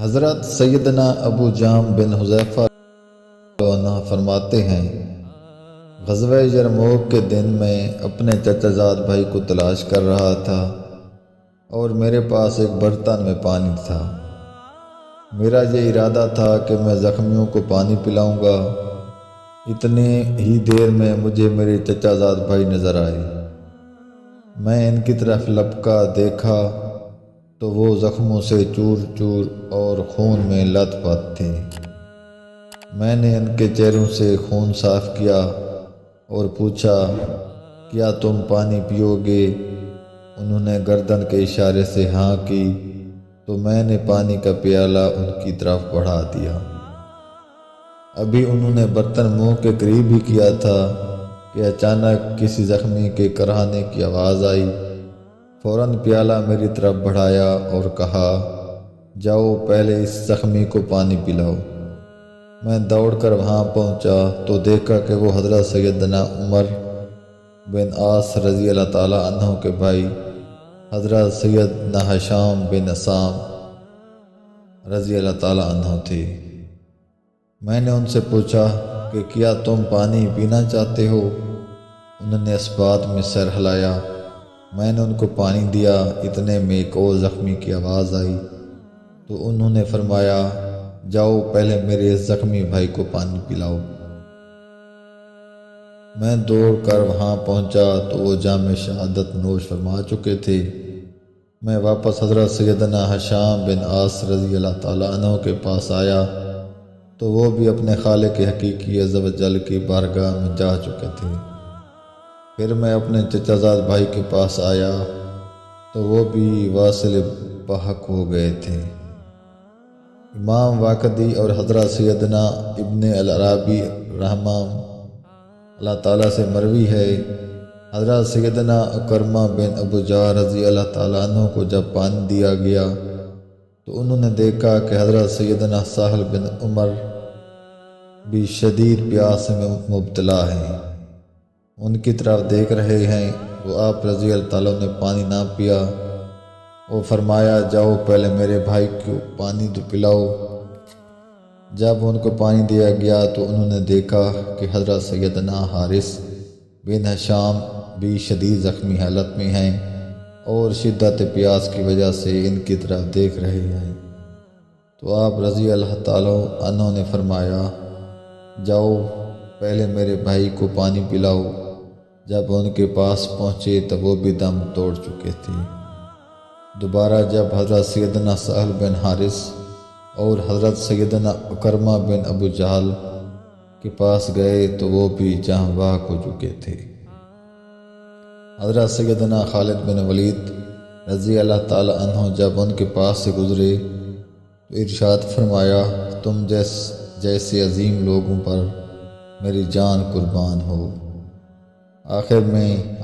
حضرت سیدنا ابو جام بن حذیفہ عنہ فرماتے ہیں، غزوہ یرموک کے دن میں اپنے چچا زاد بھائی کو تلاش کر رہا تھا اور میرے پاس ایک برتن میں پانی تھا۔ میرا یہ ارادہ تھا کہ میں زخمیوں کو پانی پلاؤں گا۔ اتنے ہی دیر میں مجھے میرے چچا زاد بھائی نظر آئے۔ میں ان کی طرف لپکا دیکھا تو وہ زخموں سے چور چور اور خون میں لت پت تھے۔ میں نے ان کے چہروں سے خون صاف کیا اور پوچھا، کیا تم پانی پیو گے؟ انہوں نے گردن کے اشارے سے ہاں کی تو میں نے پانی کا پیالہ ان کی طرف بڑھا دیا۔ ابھی انہوں نے برتن منہ کے قریب ہی کیا تھا کہ اچانک کسی زخمی کے کراہنے کی آواز آئی۔ فوراً پیالہ میری طرف بڑھایا اور کہا، جاؤ پہلے اس زخمی کو پانی پلاؤ۔ میں دوڑ کر وہاں پہنچا تو دیکھا کہ وہ حضرت سیدنا عمر بن عاص رضی اللہ تعالیٰ عنہ کے بھائی حضرت سیدنا ہشام بن عصام رضی اللہ تعالیٰ عنہ تھے۔ میں نے ان سے پوچھا کہ کیا تم پانی پینا چاہتے ہو؟ انہوں نے اس بات میں سر ہلایا۔ میں نے ان کو پانی دیا۔ اتنے میں ایک اور زخمی کی آواز آئی تو انہوں نے فرمایا، جاؤ پہلے میرے اس زخمی بھائی کو پانی پلاؤ۔ میں دوڑ کر وہاں پہنچا تو وہ جام شہادت نوش فرما چکے تھے۔ میں واپس حضرت سیدنا ہشام بن عاص رضی اللہ تعالیٰ عنہ کے پاس آیا تو وہ بھی اپنے خالق حقیقی عز و جل کی بارگاہ میں جا چکے تھے۔ پھر میں اپنے چچا زاد بھائی کے پاس آیا تو وہ بھی واصل بحق ہو گئے تھے۔ امام واقدی اور حضرت سیدنا ابن العربی رحمہ اللہ تعالیٰ سے مروی ہے، حضرت سیدنا اکرمہ بن ابو جہل رضی اللہ تعالیٰ عنہ کو جب پانی دیا گیا تو انہوں نے دیکھا کہ حضرت سیدنا سہل بن عمر بھی شدید پیاس میں مبتلا ہیں۔ ان کی طرف دیکھ رہے ہیں۔ وہ آپ رضی اللہ تعالیٰ نے پانی نہ پیا۔ وہ فرمایا، جاؤ پہلے میرے بھائی کو پانی تو پلاؤ۔ جب ان کو پانی دیا گیا تو انہوں نے دیکھا کہ حضرت سیدنا حارث بن ہشام بھی شدید زخمی حالت میں ہیں اور شدت پیاس کی وجہ سے ان کی طرف دیکھ رہے ہیں۔ تو آپ رضی اللہ تعالیٰ عنہ نے فرمایا، جاؤ پہلے میرے بھائی کو پانی پلاؤ۔ جب ان کے پاس پہنچے تو وہ بھی دم توڑ چکے تھے۔ دوبارہ جب حضرت سیدنا سہل بن حارث اور حضرت سیدنا اکرمہ بن ابو جہل کے پاس گئے تو وہ بھی جاں بحق ہو چکے تھے۔ حضرت سیدنا خالد بن ولید رضی اللہ تعالیٰ عنہ جب ان کے پاس سے گزرے تو ارشاد فرمایا، تم جیسے عظیم لوگوں پر میری جان قربان ہو۔ آخر میں